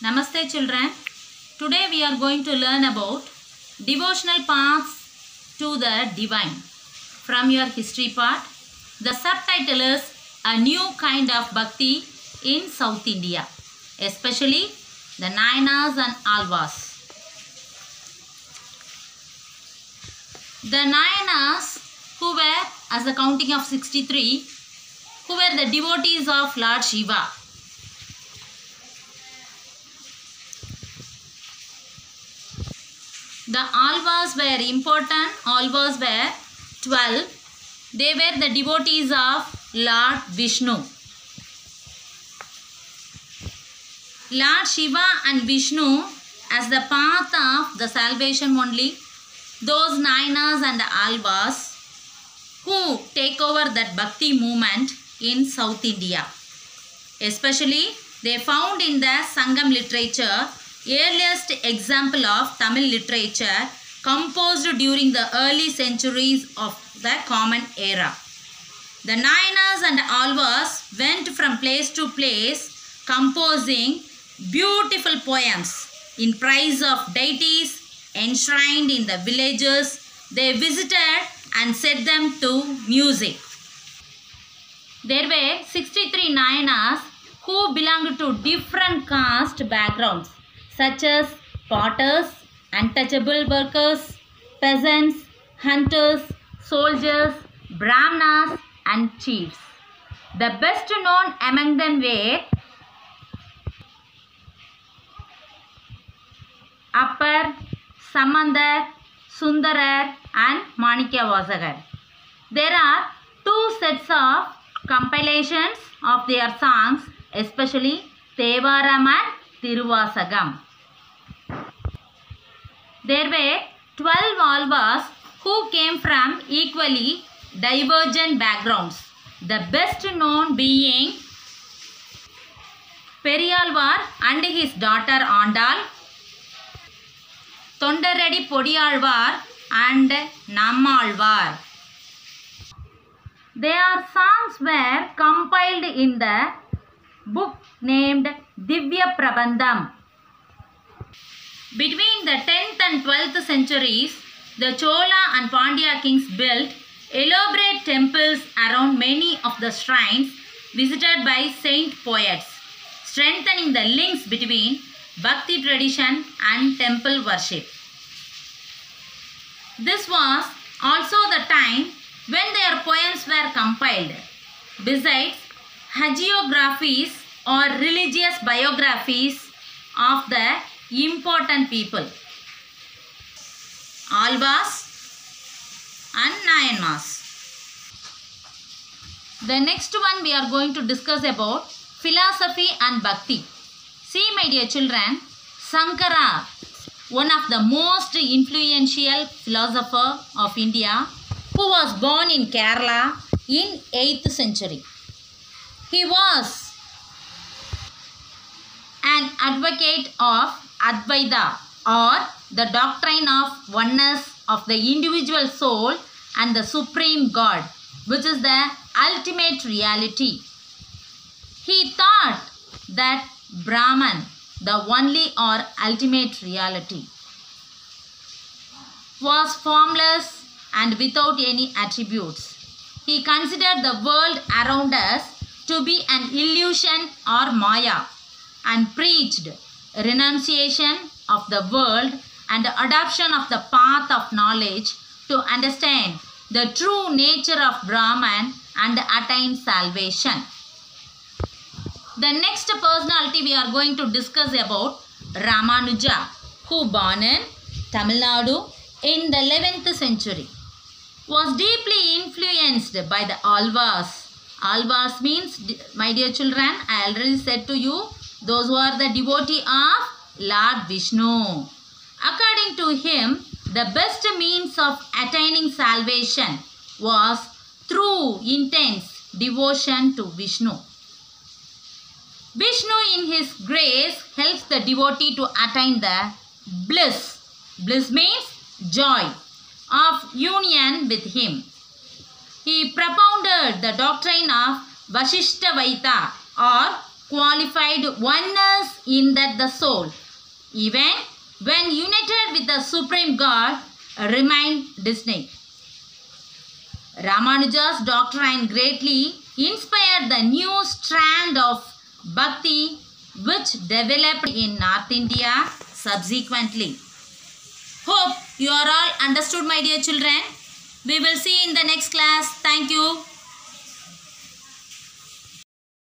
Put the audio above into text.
Namaste children. Today we are going to learn about devotional paths to the divine from your history part. The subtitle is A New Kind of Bhakti in South India, especially the Nayanas and Alvas. The Nayanas, who were, as the counting of 63, who were the devotees of Lord Shiva. The Alvas were important. Alvas were 12. They were the devotees of Lord Vishnu. Lord Shiva and Vishnu as the path of the salvation only. Those Nayanas and Alvas who take over that Bhakti movement in South India. Especially they found in the Sangam literature earliest example of Tamil literature composed during the early centuries of the Common Era. The Nayanas and Alvas went from place to place composing beautiful poems in praise of deities enshrined in the villages they visited and set them to music. There were 63 Nayanas who belonged to different caste backgrounds, such as potters, untouchable workers, peasants, hunters, soldiers, brahmanas and chiefs. The best known among them were Appar, Samandar, Sundarar and Manikyavasagar. There are two sets of compilations of their songs, especially Thevaram and Tiruvasagam. There were 12 Alvas who came from equally divergent backgrounds, the best known being Periyalvar and his daughter Andal, Tondaradi Podiyalvar and Nammalvar. Their songs were compiled in the book named Divya Prabandham. Between the 10th and 12th centuries, the Chola and Pandya kings built elaborate temples around many of the shrines visited by saint poets, strengthening the links between Bhakti tradition and temple worship. This was also the time when their poems were compiled. Besides, hagiographies or religious biographies of the important people, Alvas and Nayanas. The next one we are going to discuss about philosophy and bhakti. See my dear children, Sankara, one of the most influential philosopher of India, who was born in Kerala in 8th century. He was an advocate of Advaita, or the doctrine of oneness of the individual soul and the supreme God, which is the ultimate reality. He thought that Brahman, the only or ultimate reality, was formless and without any attributes. He considered the world around us to be an illusion or maya and preached renunciation of the world and the adoption of the path of knowledge to understand the true nature of Brahman and attain salvation. The next personality we are going to discuss about Ramanuja, who born in Tamil Nadu in the 11th century, was deeply influenced by the Alvas. Alvas means, my dear children, I already said to you, those who are the devotee of Lord Vishnu. According to him, the best means of attaining salvation was through intense devotion to Vishnu. Vishnu in his grace helps the devotee to attain the bliss. Bliss means joy of union with him. He propounded the doctrine of Vasishtavaita or qualified oneness in that the soul, even when united with the Supreme God, remained distinct. Ramanuja's doctrine greatly inspired the new strand of Bhakti which developed in North India subsequently. Hope you are all understood, my dear children. We will see in the next class. Thank you.